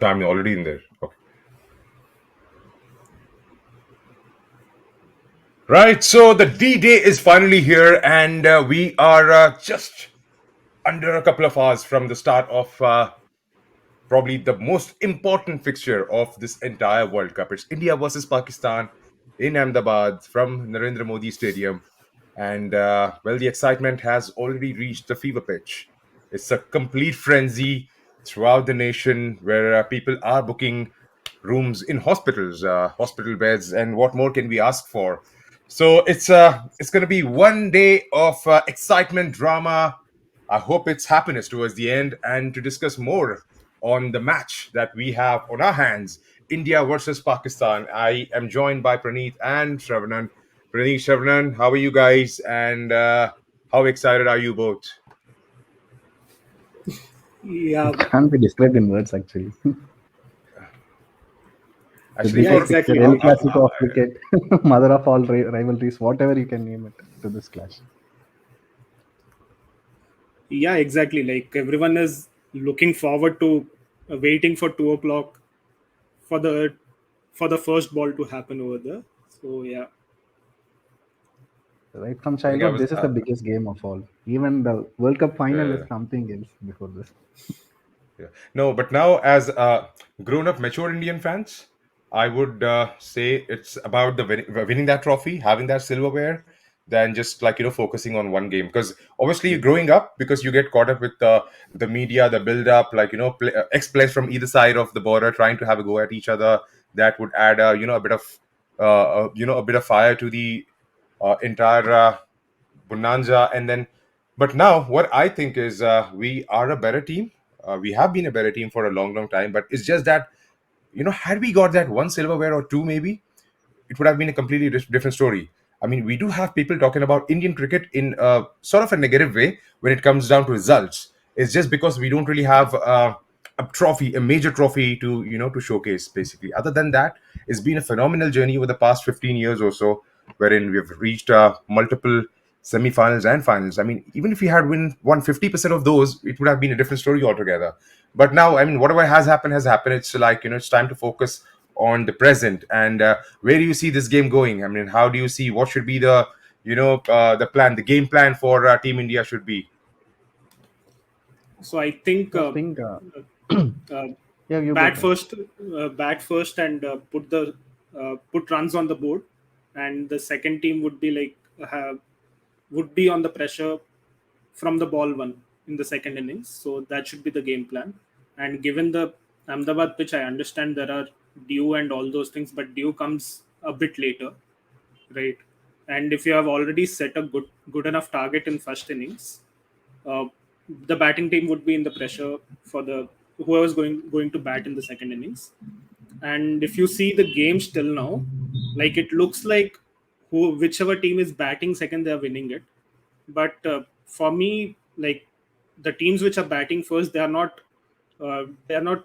I'm already in there. Okay. Right. So the D-Day is finally here, and we are just under a couple of hours from the start of probably the most important fixture of this entire World Cup. It's India versus Pakistan in Ahmedabad from Narendra Modi Stadium. And well, the excitement has already reached the fever pitch. It's a complete frenzy throughout the nation where people are booking rooms in hospitals, hospital beds, and what more can we ask for? So it's going to be one day of excitement, drama. I hope it's happiness towards the end. And to discuss more on the match that we have on our hands, India versus Pakistan, I am joined by Praneeth and Shravnan. Praneeth, Shravnan, how are you guys? And how excited are you both? Yeah, It can't be described in words, actually. Actually, yeah, This is for it's a exactly. El Clasico of cricket, mother of all rivalries, whatever you can name it, to this clash. Yeah, exactly. Like everyone is looking forward to waiting for 2 o'clock for the first ball to happen over there. So yeah, Right from I think I childhood, was. this is the biggest game of all. Even the World Cup final is Uh, something else before this. Yeah. No, but now as grown-up, mature Indian fans, I would say it's about the winning that trophy, having that silverware, than just like focusing on one game. Because obviously, growing up, because you get caught up with the media, the build-up, like ex-players from either side of the border trying to have a go at each other. That would add a bit of a bit of fire to the entire bonanza. And then, but now what I think is we are a better team. We have been a better team for a long, long time. But it's just that had we got that one silverware or two, maybe it would have been a completely different story. I mean, we do have people talking about Indian cricket in sort of a negative way when it comes down to results. It's just because we don't really have a trophy, a major trophy to to showcase. Basically, other than that, it's been a phenomenal journey over the past 15 years or so, wherein we've reached multiple semi-finals and finals. I mean, even if we had won 50% of those, it would have been a different story altogether. But now, I mean, whatever has happened. It's like it's time to focus on the present. And where do you see this game going? I mean, how do you see what should be the the plan, the game plan for Team India should be? so I think Just think, uh, yeah, you go bat first. first, bat first, and put runs on the board, and the second team would be like would be on the pressure from the ball one in the second innings. So that should be the game plan. And given the Ahmedabad pitch, I understand there are dew and all those things, but dew comes a bit later, right? And if you have already set a good enough target in first innings, uh, the batting team would be in the pressure for the whoever's going to bat in the second innings. And if you see the game still now, like it looks like whichever team is batting second, they are winning it. But for me, like the teams which are batting first, they are not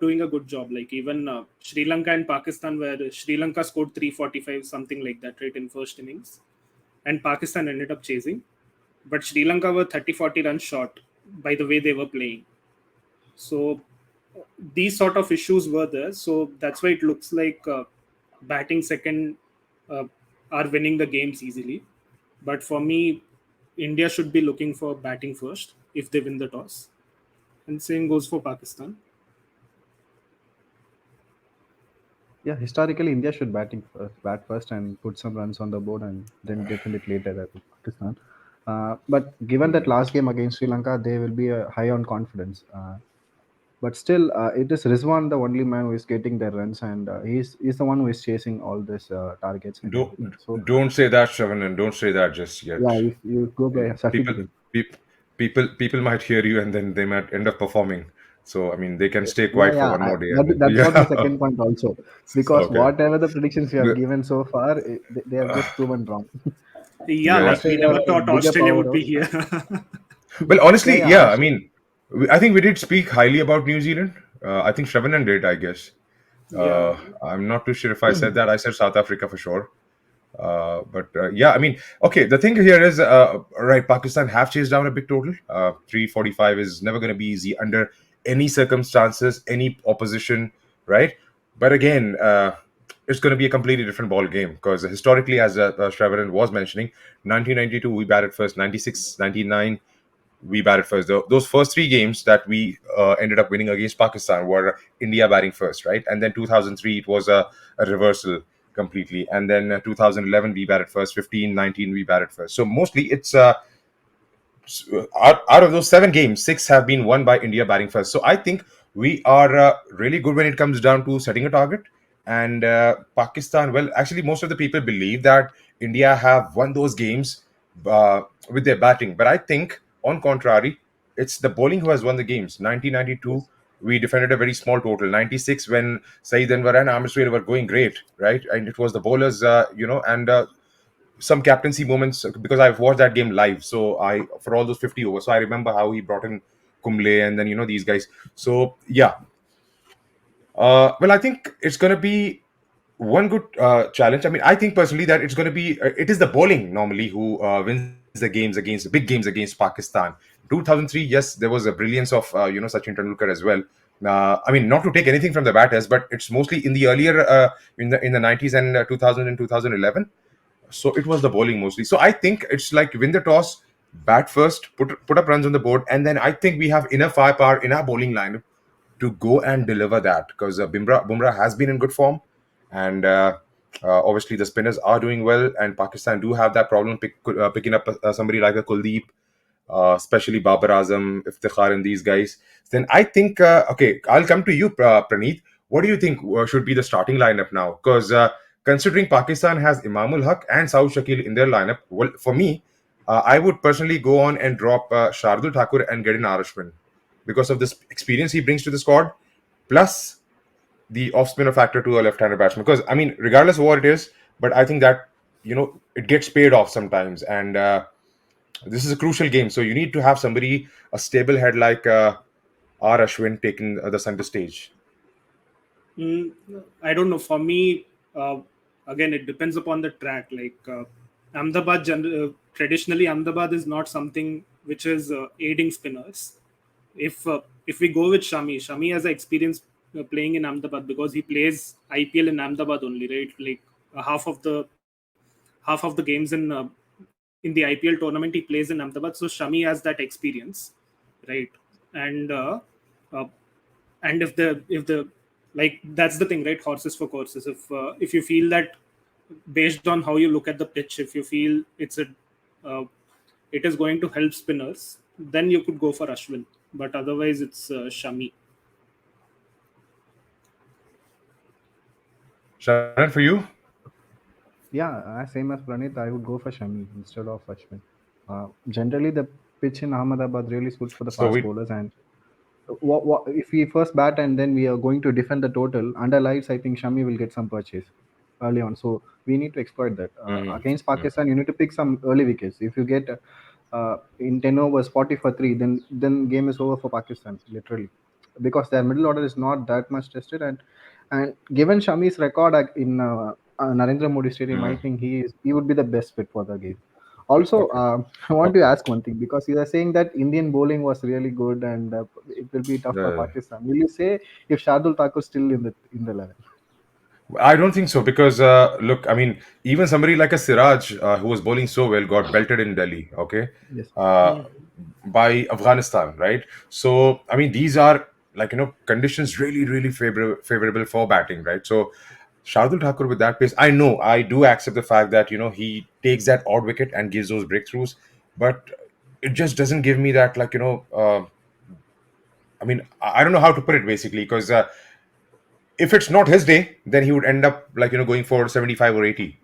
doing a good job. Like even Sri Lanka and Pakistan, where Sri Lanka scored 345, something like that, right, in first innings, and Pakistan ended up chasing. But Sri Lanka were 30-40 runs short by the way they were playing. So these sort of issues were there. So that's why it looks like batting second uh, are winning the games easily. But for me, India should be looking for batting first if they win the toss. And same goes for Pakistan. Yeah, historically, India should bat first and put some runs on the board and then defend it later at Pakistan. But given that last game against Sri Lanka, they will be high on confidence. But still, it is Rizwan the only man who is getting the runs, and he's the one who is chasing all these targets and Don't everything. So don't say that, Shravan, don't say that just yet. yeah, if you go by a People, certificate, peop, people might hear you and then they might end up performing. So I mean, they can stay yeah, quiet for yeah, one more day and that, then that's what my yeah. second point also, because Okay. whatever the predictions we have given so far, they have just proven wrong. Yeah, Yeah. like we Australia never has a thought bigger Australia would be powerhouse. here. Well, Yeah, honestly, yeah, yeah. I Australia. mean, I think we did speak highly about New Zealand. I think Shravan did, I guess. Yeah. I'm not too sure if I said that. I said South Africa for sure. But yeah, I mean, okay. The thing here is, right? Pakistan have chased down a big total. 345 is never going to be easy under any circumstances, any opposition. right? But again, it's going to be a completely different ball game because historically, as Shravan was mentioning, 1992 we batted first, 96, 99 we batted first. Those first three games that we ended up winning against Pakistan were India batting first, right? And then 2003 it was a reversal completely, and then 2011 we batted first, 15, 19 we batted first. So mostly it's out of those seven games, six have been won by India batting first. So I think we are really good when it comes down to setting a target. And Pakistan, well, actually, most of the people believe that India have won those games uh, with their batting. But I think, on contrary, it's the bowling who has won the games. 1992, Yes. we defended a very small total. 96, when Saeed Anwar and Amir Suhail were going great, right? And it was the bowlers, and some captaincy moments because I've watched that game live. So I for all those 50 overs. So I remember how he brought in Kumble and then these guys. So yeah. Well, I think it's gonna be one good challenge. I mean, I think personally that it's going to be it is the bowling normally who wins the games against big games against Pakistan. 2003, yes, there was a brilliance of Sachin Tendulkar as well. I mean, not to take anything from the batters, but it's mostly in the earlier in the 90s and 2000 and 2011. So it was the bowling mostly. So I think it's like win the toss, bat first, put up runs on the board, and then I think we have enough firepower in our bowling lineup to go and deliver that because Bumrah has been in good form, and obviously the spinners are doing well, and Pakistan do have that problem picking up somebody like a Kuldeep, especially Babar Azam, Iftikhar, and these guys. Then I think okay, I'll come to you, Praneeth. What do you think should be the starting lineup now? Because considering Pakistan has Imamul Haq and Saud Shakil in their lineup, well, for me, I would personally go on and drop Shardul Thakur and get in Arashwin because of this experience he brings to the squad, plus the off spinner factor to a left-handed batsman. Because I mean, regardless of what it is, but I think that it gets paid off sometimes, and this is a crucial game. So you need to have somebody, a stable head like R. Ashwin, taking the center stage. Mm, I don't know. For me, uh, again, it depends upon the track. Like traditionally, Ahmedabad is not something which is aiding spinners. If we go with Shami has experience playing in Ahmedabad because he plays IPL in Ahmedabad only, right? Like half of the games in the IPL tournament he plays in Ahmedabad. So Shami has that experience, right? And uh, and if the like that's the thing, right? Horses for courses. If you feel that based on how you look at the pitch, if you feel uh, it is going to help spinners, then you could go for Ashwin. But otherwise, it's Shami. Sharan, for you? Yeah, same as Pranit, I would go for Shami instead of Ashwin. Generally, the pitch in Ahmedabad really suits for the So fast we. bowlers. And if we first bat and then we are going to defend the total under lights, I think Shami will get some purchase early on. So we need to exploit that. Against Mhm. Pakistan, you need to pick some early wickets. If you get in 10 overs 40 for 3, then game is over for Pakistan, literally. Because their middle order is not that much tested. And given Shami's record in Narendra Modi Stadium, I Mm. think he would be the best fit for the game. Also, Okay. I want Oh, to ask one thing because you are saying that Indian bowling was really good and it will be tough for uh, Pakistan. Will you say if Shardul Thakur still in the 11? I don't think so because look, I mean, even somebody like a Siraj who was bowling so well got belted in Delhi. Okay, Yes. uh, by Afghanistan, right? So I mean, these are like conditions really, really favorable for batting, right? So Shardul Thakur with that pace, I know I do accept the fact that he takes that odd wicket and gives those breakthroughs, but it just doesn't give me that I mean, I don't know how to put it basically because if it's not his day, then he would end up going for 75 or 80.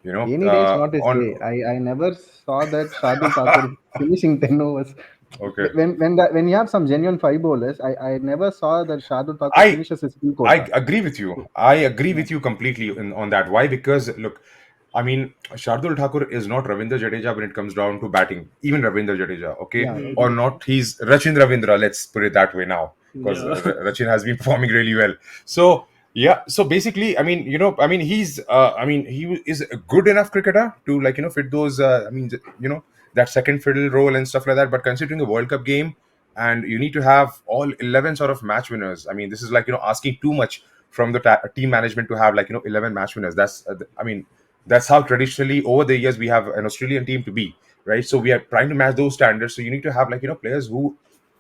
Any day is not his On day. I never saw that Shardul Thakur finishing 10 overs. okay. When you have some genuine five bowlers, I never saw that Shardul Thakur I finishes his full I quota. agree with you. I agree Yeah, with you completely on that. Why? Because look, I mean, Shardul Thakur is not Ravindra Jadeja when it comes down to batting. Even Ravindra Jadeja, okay, yeah, or agree. not, he's Rachin Ravindra. Let's put it that way now, because Yeah. Rachin has been performing really well. So yeah, so basically, I mean, he's, I mean, he is a good enough cricketer to fit those. I mean, that second fiddle role and stuff like that. But considering a World Cup game, and you need to have all 11 sort of match winners. I mean, this is asking too much from the team management to have, like, 11 match winners. I mean, that's how traditionally over the years we have an Australian team to be, right? So we are trying to match those standards. So you need to have, like, players who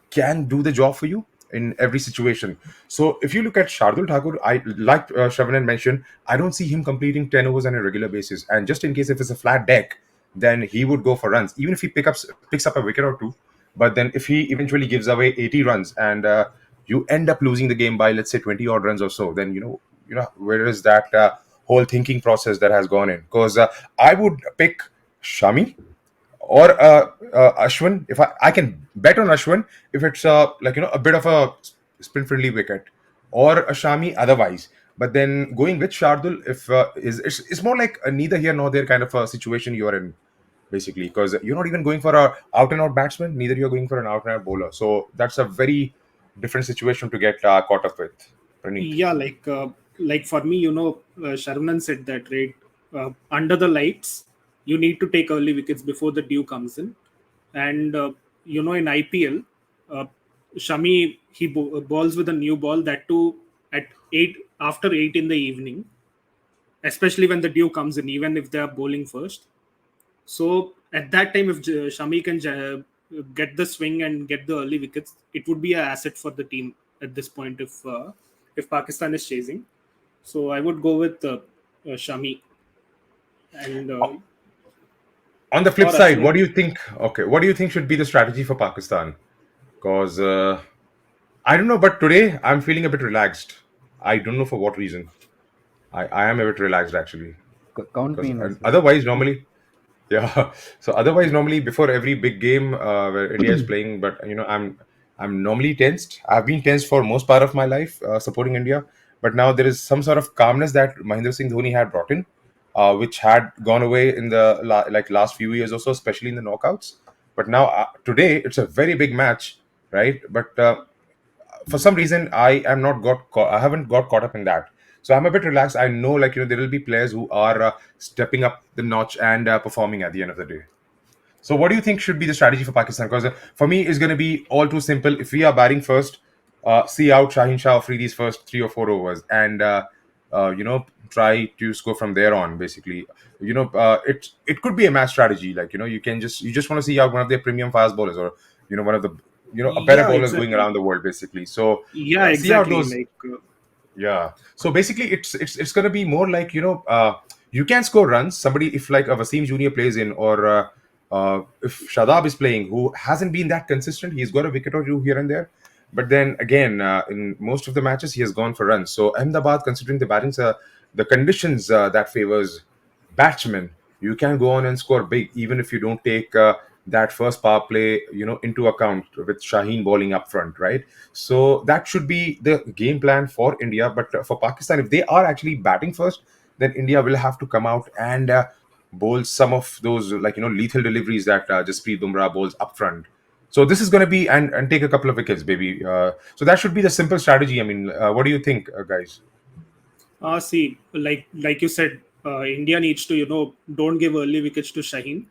can do the job for you in every situation. So if you look at Shardul Thakur, I like Shravan mentioned, I don't see him completing 10 overs on a regular basis. And just in case if it's a flat deck, then he would go for runs, even if he picks up a wicket or two. But then if he eventually gives away 80 runs and you end up losing the game by, let's say, 20 odd runs or so, then where is that whole thinking process that has gone in? Because I would pick Shami or Ashwin. If I can bet on Ashwin if it's a bit of a spin friendly wicket, or a Shami otherwise. But then going with Shardul, if it's more like a neither here nor there kind of a situation you are in, basically, because you're not even going for a out and out batsman, neither you're going for an out and out bowler. So that's a very different situation to get caught up with. Praneeth. Yeah, like for me, Sharman said that, right? Under the lights, you need to take early wickets before the dew comes in. And in IPL, uh, Shami, he balls with a new ball, that too at 8, after 8 in the evening, especially when the dew comes in, even if they are bowling first. So at that time, if Shami can get the swing and get the early wickets, it would be an asset for the team at this point if Pakistan is chasing. So I would go with Shami and On the flip or side, what Ashwin. do you think? Okay, what do you think should be the strategy for Pakistan? Because I don't know, but today I'm feeling a bit relaxed. I don't know for what reason. I am a bit relaxed actually, Count me because in as well. otherwise normally, yeah. So otherwise normally before every big game where India is playing, but I'm normally tensed. I've been tensed for most part of my life supporting India, but now there is some sort of calmness that Mahendra Singh Dhoni had brought in, which had gone away in the last few years or so, especially in the knockouts. But now today it's a very big match, right? But for some reason I haven't got caught up in that. So I'm a bit relaxed. I know, like, there will be players who are stepping up the notch and performing at the end of the day. So what do you think should be the strategy for Pakistan? Because for me it's going to be all too simple. If we are batting first, see out Shaheen Shah for these first 3 or 4 overs, and try to score from there on, basically. It could be a match strategy, like, you just want to see out one of their premium fast bowlers, or one of the a better Yeah, bowlers going exactly. around the world, basically. So Yeah, see out exactly. those. Yeah. So basically, it's going to be more like, you can score runs. Somebody, if like a Wasim Junior plays in, or if Shadab is playing, who hasn't been that consistent, he's got a wicket or two here and there. But then again, in most of the matches, he has gone for runs. So Ahmedabad, considering the conditions that favors batsmen, you can go on and score big, even if you don't take that first power play, into account, with Shaheen bowling up front, right? So that should be the game plan for India. But for Pakistan, if they are actually batting first, then India will have to come out and bowl some of those, like, lethal deliveries that Jasprit Bumrah bowls up front. So this is going to be, and take a couple of wickets, baby. So that should be the simple strategy. I mean, what do you think, guys? See, like you said, India needs to, don't give early wickets to Shaheen,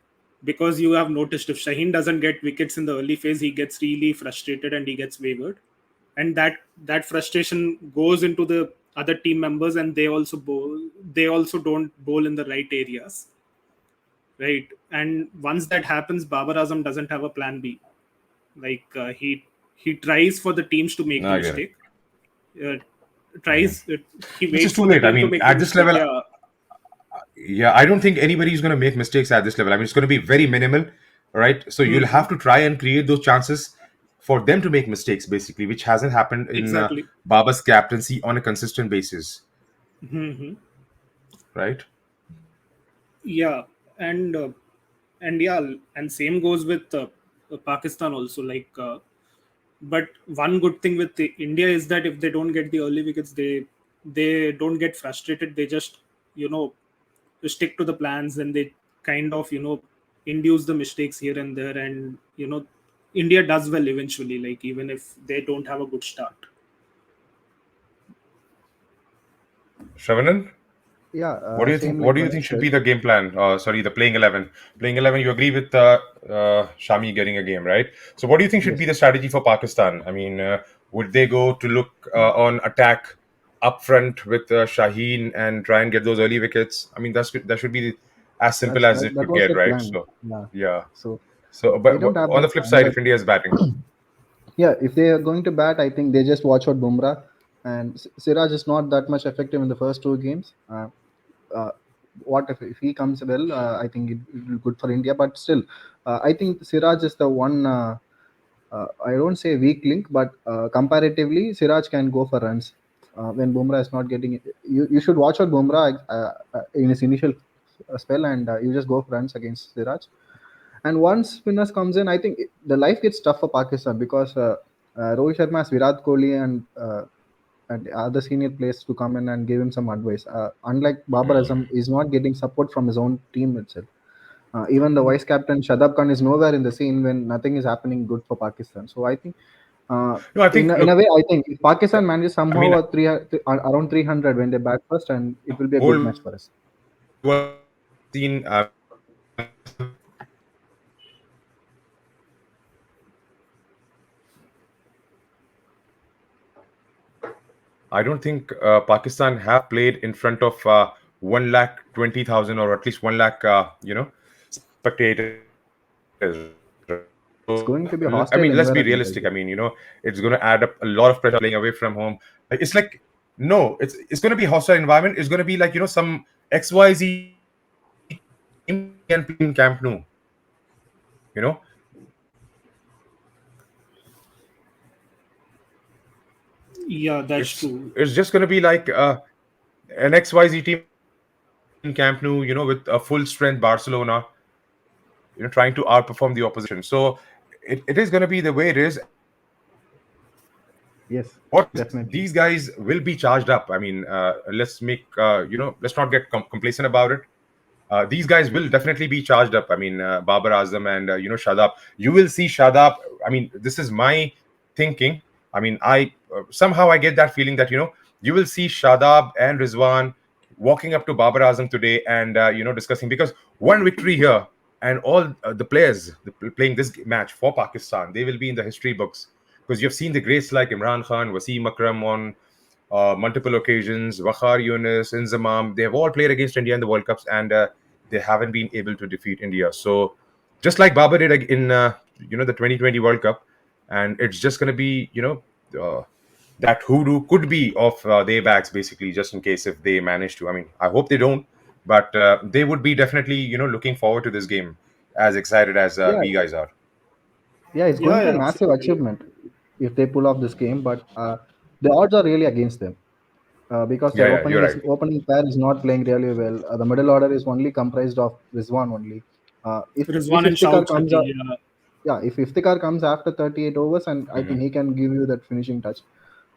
because you have noticed if Shaheen doesn't get wickets in the early phase, he gets really frustrated and he gets wavered, and that frustration goes into the other team members, and they also bowl. They also don't bowl in the right areas, right? And once that happens, Babar Azam doesn't have a plan B. He tries for the teams to make the I get it. mistake. Uh, tries He Which is waits too for the late. I team to mean, make the at this mistake. level, Yeah, yeah, I don't think anybody is going to make mistakes at this level. I mean, it's going to be very minimal, right? So you'll hmm have to try and create those chances for them to make mistakes, basically, which hasn't happened in exactly. Baba's captaincy on a consistent basis, hmm right? Yeah, and yeah, and same goes with Pakistan also. But one good thing with India is that if they don't get the early wickets, they don't get frustrated. They just, you know stick to the plans, and they kind of, induce the mistakes here and there, and India does well eventually. Like, even if they don't have a good start. Shavanan, Yeah, what do you think? same What like do you Ganesh think should said. be the game plan? Sorry, the playing 11. Playing 11. You agree with Shami getting a game, right? So, what do you think should be Yes. the strategy for Pakistan? I mean, would they go to look on attack up front with Shaheen and try and get those early wickets. I mean, that should be as simple That's as that, it that could was get, the right? plan. So Yeah. yeah. So So, they but don't have on that the flip plan. side, But if India is batting, yeah, if they are going to bat, I think they just watch out Bumrah. And Siraj is not that much effective in the first two games. Uh, what if he comes well? I think it will be good for India. But still, I think Siraj is the one. I don't say weak link, but comparatively, Siraj can go for runs when Bumrah is not getting. You should watch out Bumrah in his initial spell, and you just go for runs against Siraj. And once spinners comes in, I think the life gets tough for Pakistan because Rohit Sharma has Virat Kohli and other senior players to come in and give him some advice. Unlike Babar Azam, is not getting support from his own team itself. Even the vice captain Shadab Khan is nowhere in the scene when nothing is happening good for Pakistan. So I think, no, I think in a look, way, I think if Pakistan manages I somehow mean, around 300 when they bat first, and it will be a good whole match World for us. Cup we've seen. I don't think Pakistan have played in front of 1,20,000 or at least 1 lakh, spectators, right? So, I mean, let's be It's realistic. going to be a It's going hostile to add up environment, a I lot guess. of pressure playing away from home. It's like no, it's going to be hostile environment. It's going to be like some XYZ team can play in Camp Nou. Yeah, that's true. It's just going to be like an XYZ team can play in Camp Nou, with a full strength Barcelona, trying to outperform the opposition. So it is going to be the way it is. And what Yes, will happen is definitely. these guys will be charged up. I mean, let's not get complacent about it. These guys will definitely be charged up. I mean, Babar Azam and Shadab. You will see Shadab. I mean, this is my thinking. I mean, I somehow I get that feeling that you will see Shadab and Rizwan walking up to Babar Azam today and discussing, because one victory here and all the players playing this match for Pakistan, they will be in the history books, because you've seen the greats like Imran Khan, Wasim Akram on multiple occasions, Wakhar Yunus, Inzamam. They have all played against India in the World Cups, and they haven't been able to defeat India. So just like Babar did in the 2020 World Cup, and it's just going to be uh, that hoodoo could be of their backs, basically, just in case if they manage to. I mean, I hope they don't, but they would be definitely looking forward to this game as excited as Yeah, we guys are. yeah, it's Yeah, going to be a yeah, massive absolutely. achievement if they pull off this game. But the odds are really against them because Yeah, their yeah, you're right. opening pair is not playing really well. The middle order is only comprised of Rizwan only. If Rizwan and Iftikhar Shahid comes Shakil. up, Yeah. yeah, if Iftikhar comes after 38 overs, and I think Hmm. he can give you that finishing touch.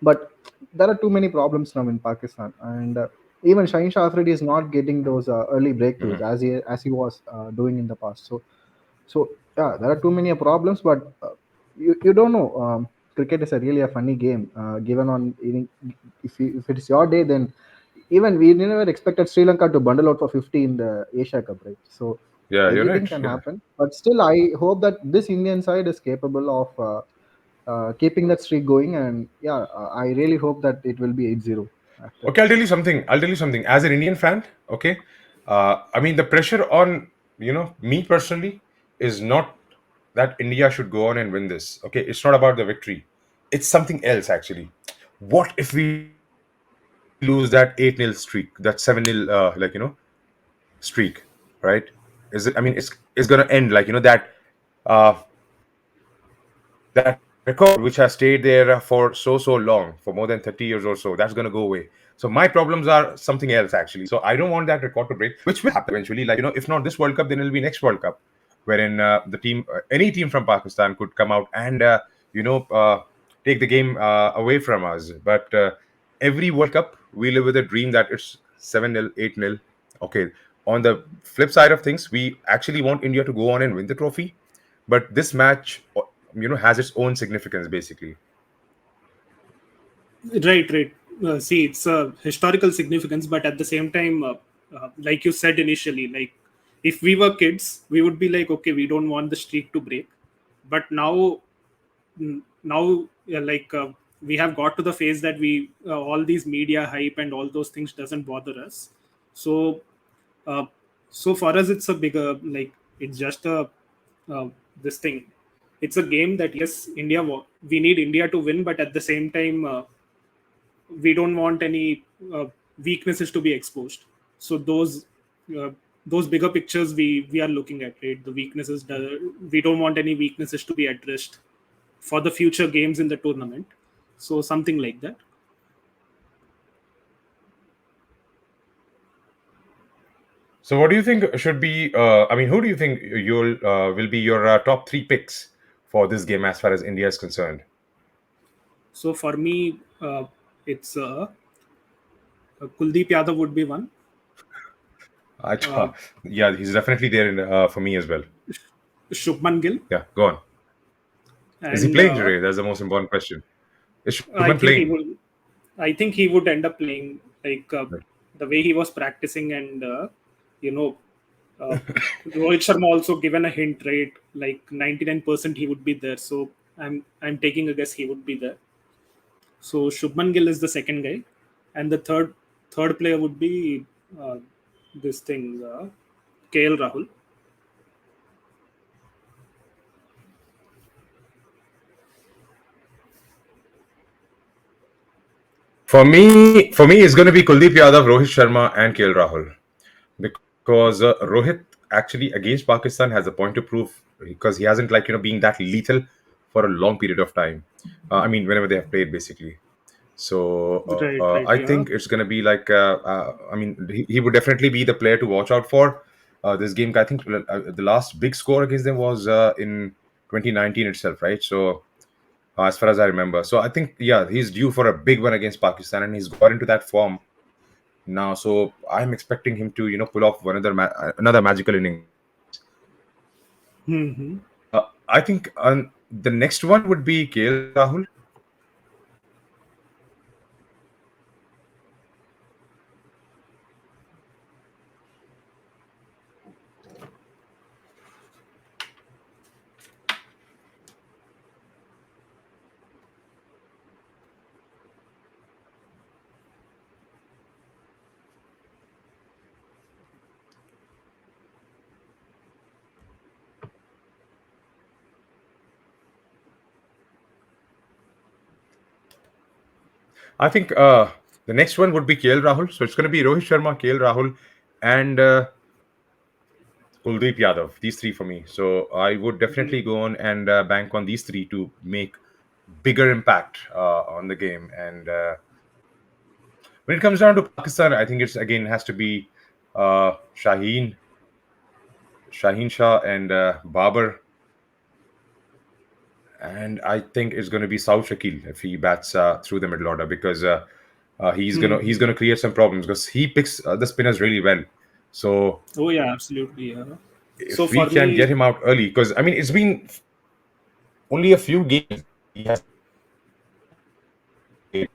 But there are too many problems now in Pakistan, and even Shaheen Shah Afridi is not getting those early breakthroughs Hmm. as he was doing in the past. So yeah, there are too many problems, but you don't know. Cricket is a really a funny game. Given on if it is your day, then even we never expected Sri Lanka to bundle out for 50 in the Asia Cup, right? So Yeah, you're anything right. can Yeah. happen. But still, I hope that this Indian side is capable of keeping that streak going. And yeah, I really hope that it will be 8-0 after. Okay, I'll tell you something. I'll tell you something. As an Indian fan, okay, I mean the pressure on me personally is not that India should go on and win this. Okay, it's not about the victory. It's something else actually. What if we lose that 8-0 streak, that 7-0 streak, right? Is it? I mean, it's gonna end like uh, that record which has stayed there for so long, for more than 30 years or so, that's going to go away. So my problems are something else actually. So I don't want that record to break, which will happen eventually. Like if not this World Cup, then it'll be next World Cup, wherein the team, any team from Pakistan could come out and you know uh, take the game away from us. But every World Cup, we live with a dream that it's 7-0, 8-0. Okay. On the flip side of things, we actually want India to go on and win the trophy, but this match has its own significance basically. Right, right. See, it's a historical significance, but at the same time, like you said initially, like if we were kids, we would be like, okay, we don't want the streak to break. But now, now, yeah, like we have got to the phase that we all these media hype and all those things doesn't bother us. So uh, so for us it's a bigger, like, it's just a uh, this thing, it's a game that, yes, we need India to win, but at the same time, we don't want any weaknesses to be exposed. So uh, those bigger pictures we are looking at, right? The weaknesses, we don't want any weaknesses to be addressed for the future games in the tournament. So something like that. So, what do you think should be? I mean, who do you think you'll will be your top three picks for this game as far as India is concerned? So for me, it's Kuldeep Yadav would be one. uh, Yeah, he's definitely there for me as well. Shubman Gill. Yeah, go on. Is he And playing today? That's the most important question. Is I Shubman think he playing? will. I think he would end up playing, like, Right. the way he was practicing, and you know, uh, Rohit Sharma also given a hint, right? Like 99% he would be there. So I'm taking a guess he would be there. So Shubman Gill is the second guy, and the third player would be uh, this thing, KL Rahul. For me, it's going to be Kuldeep Yadav, Rohit Sharma, and KL Rahul because Rohit actually against Pakistan has a point to prove because he hasn't being that lethal for a long period of time. I mean, whenever they have played, basically. So Right, right, I yeah. think it's going to be I mean, he would definitely be the player to watch out for. This game, I think the last big score against them was in 2019 itself, right? So as far as I remember, so I think yeah, he's due for a big one against Pakistan, and he's got into that form now. So I'm expecting him to pull off another magical innings. Hmm. I think the next one would be KL Rahul. I think the next one would be KL Rahul. So it's going to be Rohit Sharma, KL Rahul, and Kuldeep Yadav. These three for me. So I would definitely go on and bank on these three to make bigger impact on the game. And when it comes down to Pakistan, I think it's again has to be uh, Shaheen, Shaheen Shah, and Babar. And I think it's going to be Saud Shakil if he bats through the middle order because he's gonna create some problems because he picks the spinners really well. So Oh yeah, absolutely. Yeah. So if we for can get me, him out early, because I mean it's been only a few games that he has played.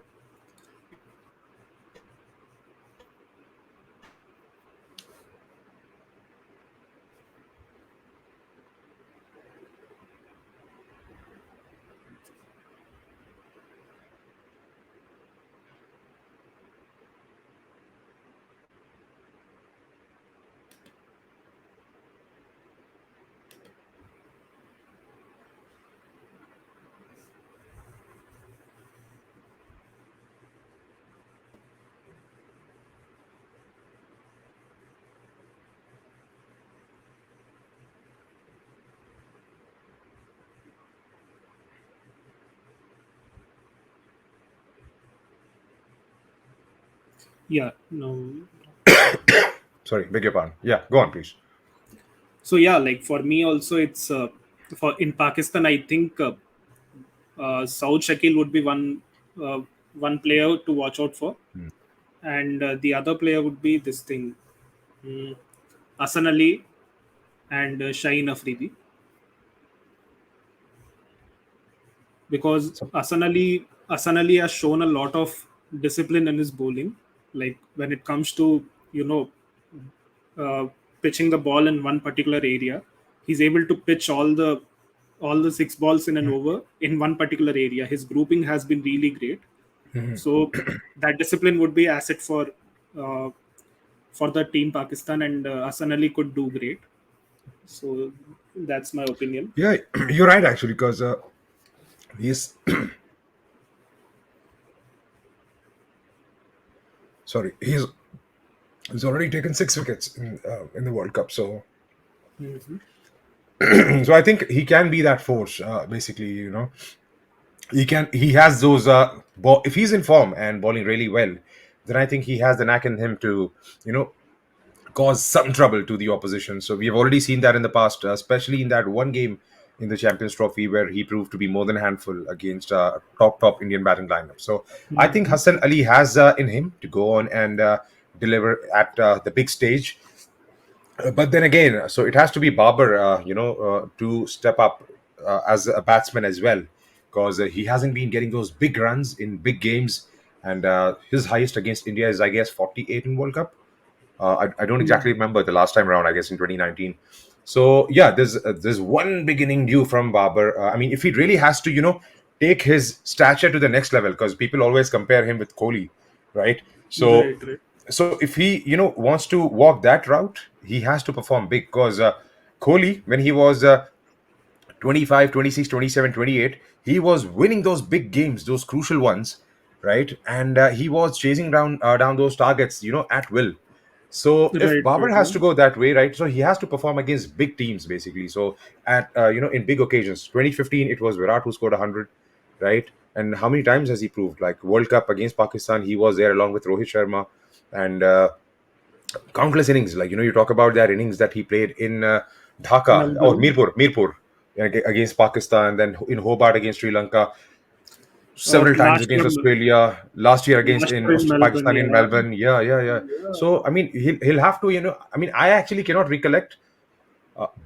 yeah, no. Sorry, beg your pardon. Yeah, go on, please. So yeah, like for me also, it's for in Pakistan. I think Saud Shakil would be one player to watch out for, and the other player would be this thing, mm, Hasan Ali and Shaheen Afridi, because So Hasan Ali has shown a lot of discipline in his bowling. Like when it comes to, you know, uh, pitching the ball in one particular area, he's able to pitch all the six balls in an over in one particular area. His grouping has been really great. So that discipline would be asset uh, for the team Pakistan, and Hassan Ali could do great. So that's my opinion. Yeah, you're right actually, because he's sorry, he's already taken 6 wickets in the World Cup. So Mhm. so I think he can be that force. Basically, he has those if he's in form and bowling really well, then I think he has the knack in him to you know cause some trouble to the opposition. So we have already seen that in the past, especially in that one game in the Champions Trophy where he proved to be more than a handful against top Indian batting lineup. So I think Mhm. Hassan Ali has in him to go on and deliver at the big stage. But then again, so it has to be Babar, to step up as a batsman as well, because he hasn't been getting those big runs in big games, and his highest against India is, I guess, 48 in World Cup. I don't exactly remember the last time around. I guess in 2019. So yeah, there's one beginning due from Babar. I mean, if he really has to, take his stature to the next level, because people always compare him with Kohli, right? So Right, right. so if he wants to walk that route, he has to perform big, because Kohli, when he was 25, 26, 27, 28, he was winning those big games, those crucial ones, right? And he was chasing down those targets, at will. So if Right, Babar right, has right. to go that way, right, so he has to perform against big teams basically. So at in big occasions, 2015 it was Virat who scored 100, right? And how many times has he proved? Like World Cup against Pakistan, he was there along with Rohit Sharma, and countless innings. Like you talk about that innings that he played in Dhaka or Melbourne. Mirpur against Pakistan, then in Hobart against Sri Lanka, several times Last against year, Australia, last year against last in year in Melbourne, Pakistan in yeah. Melbourne. Yeah, yeah, yeah. So I mean, he'll have to. I mean, I actually cannot recollect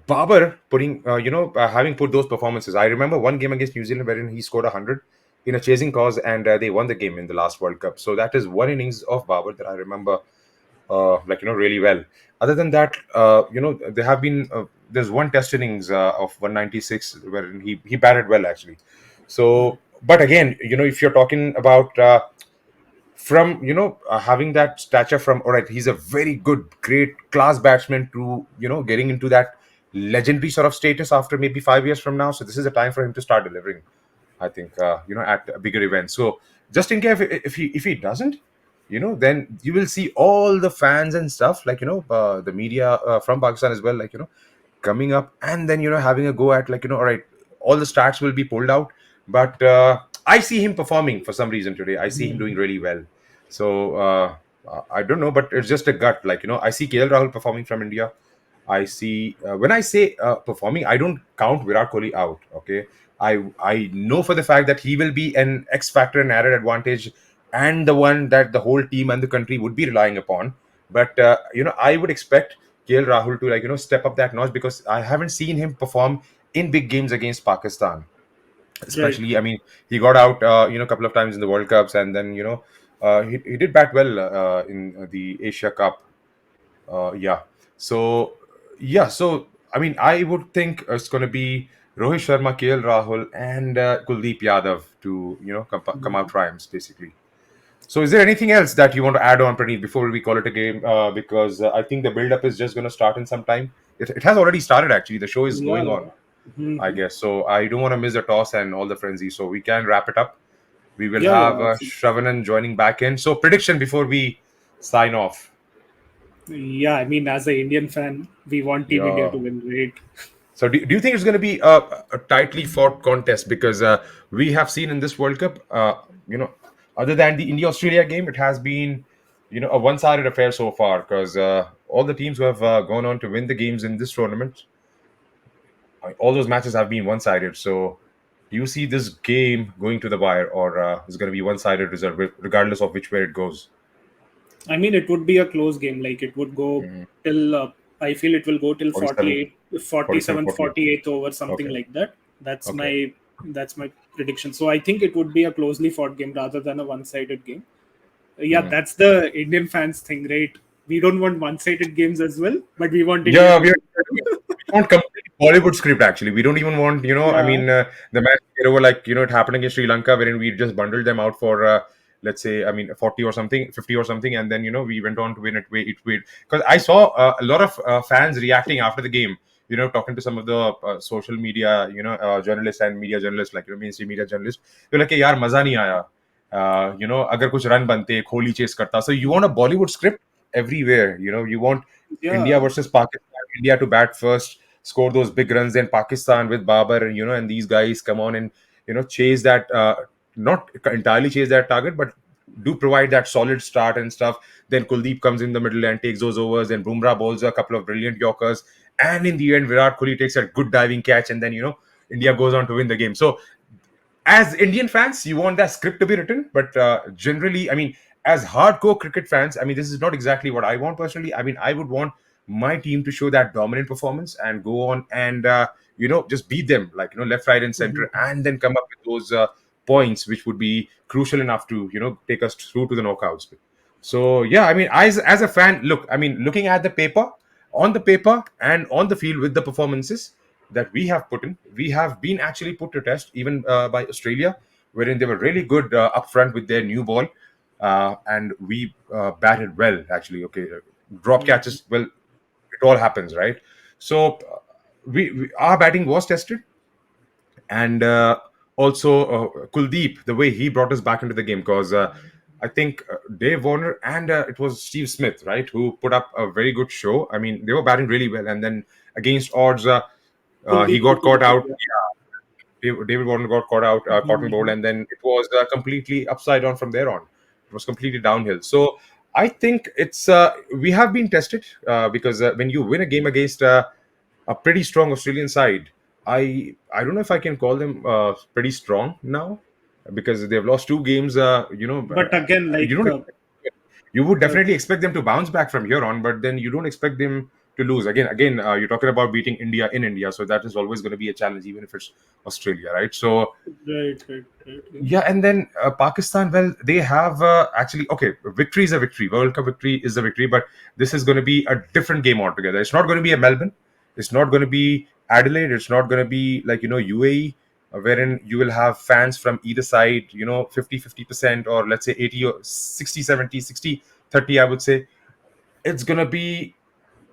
Babar putting having put those performances. I remember one game against New Zealand wherein he scored 100 in a chasing cause, and they won the game in the last World Cup. So that is one innings of Babar that I remember really well. Other than that, there have been there's one test innings of 196 where he batted well actually. So but again, if you're talking about from having that stature, from all right, he's a very good great class batsman, to getting into that legendary sort of status after maybe 5 years from now. So this is a time for him to start delivering, I think, at a bigger event. So just in case if he doesn't, then you will see all the fans and stuff, like the media from Pakistan as well, like coming up and then having a go at, like all right, all the stats will be pulled out, but I see him performing for some reason today. I see him doing really well. So I don't know, but it's just a gut. Like I see KL Rahul performing from India. I see when I say performing, I don't count Virat Kohli out. Okay, I know for the fact that he will be an X factor and added advantage, and the one that the whole team and the country would be relying upon. But I would expect KL Rahul to, like step up that notch, because I haven't seen him perform in big games against Pakistan. Right. Especially, I mean, he got out a couple of times in the World Cups, and then he did bat well in the Asia Cup. Yeah. So yeah. So I mean, I would think it's going to be Rohit Sharma, KL Rahul, and Kuldeep Yadav to come out triumphs basically. So is there anything else that you want to add on, Praneeth, before we call it a game? Because I think the build-up is just going to start in some time. It has already started actually. The show is Yeah. going on, I Mhm. guess. So I don't want to miss the toss and all the frenzy. So we can wrap it up. We will Yeah, have yeah, absolutely. Shravan joining back in. So prediction before we sign off. Yeah, I mean, as an Indian fan, we want Team India Yeah. to win, right? So do you think it's going to be a tightly fought contest? Because we have seen in this World Cup, other than the India Australia game, it has been a one-sided affair so far. Because all the teams who have gone on to win the games in this tournament, all those matches have been one-sided. So do you see this game going to the wire, or is it going to be one-sided result, regardless of which way it goes? I mean, it would be a close game. Like, it would go Mhm. till, I feel it will go till 47, 47th, 48. 48th over, something Okay. like that. That's Okay. my that's my prediction. So I think it would be a closely fought game rather than a one-sided game. Yeah, Mhm. that's the Indian fans thing, right? We don't want one-sided games as well, but we want India Yeah, to we win. don't completely Bollywood script actually. We don't even want, I Yeah, mean, the match to get over like, it happened against Sri Lanka wherein we just bundled them out for, let's say, I mean, 40 or something, 50 or something. And then, we went on to win it. Because I saw a lot of fans reacting after the game, talking to some of the social media, journalists and media journalists, like, mainstream media journalists. They're like, yaar, maza nahi aaya. Agar kuch run bante, Kohli chase karta. So you want a Bollywood script everywhere. You want India yeah, versus Pakistan, India to bat first, score those big runs, then Pakistan with Babar and and these guys come on and chase that, not entirely chase that target, but do provide that solid start and stuff. Then Kuldeep comes in the middle and takes those overs, and Bumrah bowls a couple of brilliant Yorkers, and in the end Virat Kohli takes a good diving catch, and then India goes on to win the game. So as Indian fans, you want that script to be written, but generally, I mean, as hardcore cricket fans, I mean, this is not exactly what I want personally. I mean, I would want my team to show that dominant performance and go on and just beat them, like left, right, and center, mhm, and then come up with those points, which would be crucial enough to take us through to the knockouts. So yeah, I mean, as a fan, look, I mean, looking at the paper, on the paper and on the field with the performances that we have put in, we have been actually put to test even by Australia, wherein they were really good up front with their new ball, and we batted well actually. Okay, drop mhm. catches, well, it all happens, right? So our batting was tested, and also Kuldeep, the way he brought us back into the game, because I think Dave Warner and it was Steve Smith, right, who put up a very good show. I mean, they were batting really well, and then against odds, he Kuldeep got put in caught a good, out. yeah. David Warner got caught out, caught and bowled, Mhm. and then it was completely upside down from there on. It was completely downhill. So I think it's we have been tested because when you win a game against a pretty strong Australian side, I don't know if I can call them pretty strong now because they've lost two games. But again, You like don't you would uh, definitely expect them to bounce back from here on, but then you don't expect them to lose again. You're talking about beating India in India, so that is always going to be a challenge, even if it's Australia, right? So right, right, right. Yeah. yeah, and then Pakistan, well, they have actually, okay, victory is a victory, World Cup victory is a victory, but this is going to be a different game altogether. It's not going to be a Melbourne, it's not going to be Adelaide, it's not going to be like UAE, wherein you will have fans from either side, 50-50%, or let's say 80 or 60-70, 60-30, I would say. It's going to be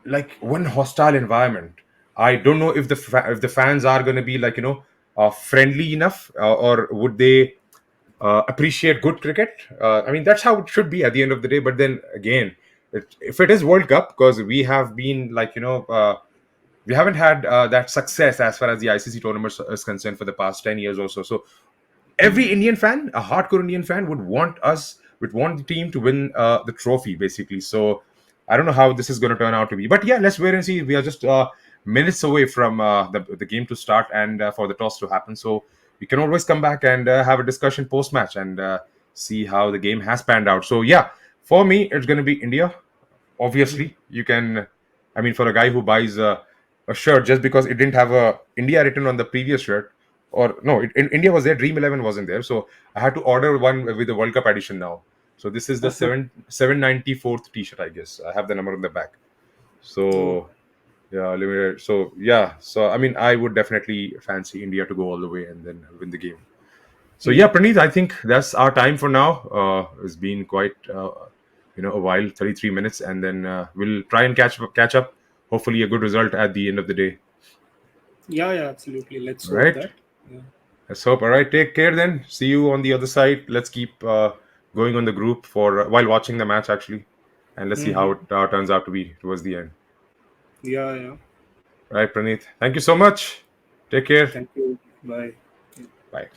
like one hostile environment. I don't know if if the fans are going to be like friendly enough, or would they appreciate good cricket. I mean, that's how it should be at the end of the day. But then again, if it is World Cup, because we have been like we haven't had that success as far as the ICC tournament is concerned for the past 10 years or so. So every Indian fan, a hardcore Indian fan, would want the team to win the trophy, basically. So I don't know how this is going to turn out to be, but yeah, let's wait and see. We are just minutes away from the game to start and for the toss to happen. So we can always come back and have a discussion post match and see how the game has panned out. So yeah, for me, it's going to be India. Mhm. Obviously, you can. I mean, for a guy who buys a shirt just because it didn't have a India written on the previous shirt, or no, in India was there, Dream 11 wasn't there, so I had to order one with the World Cup edition now. So this is the 794th T-shirt, I guess. I have the number on the back. Oh, So yeah, limited. So yeah, so I mean, I would definitely fancy India to go all the way and then win the game. So yeah, yeah, Praneeth, I think that's our time for now. It's been quite a while, 33 minutes, and then we'll try and catch up. Hopefully, a good result at the end of the day. yeah, yeah. Absolutely. Let's All hope right. that. Yeah. Let's hope. All right. Take care then. See you on the other side. Let's keep going on the group for while watching the match actually, and let's see how it Hmm. turns out to be towards the end. Yeah, yeah. All right, Praneeth. Thank you so much. Take care. Thank you. Bye. Bye.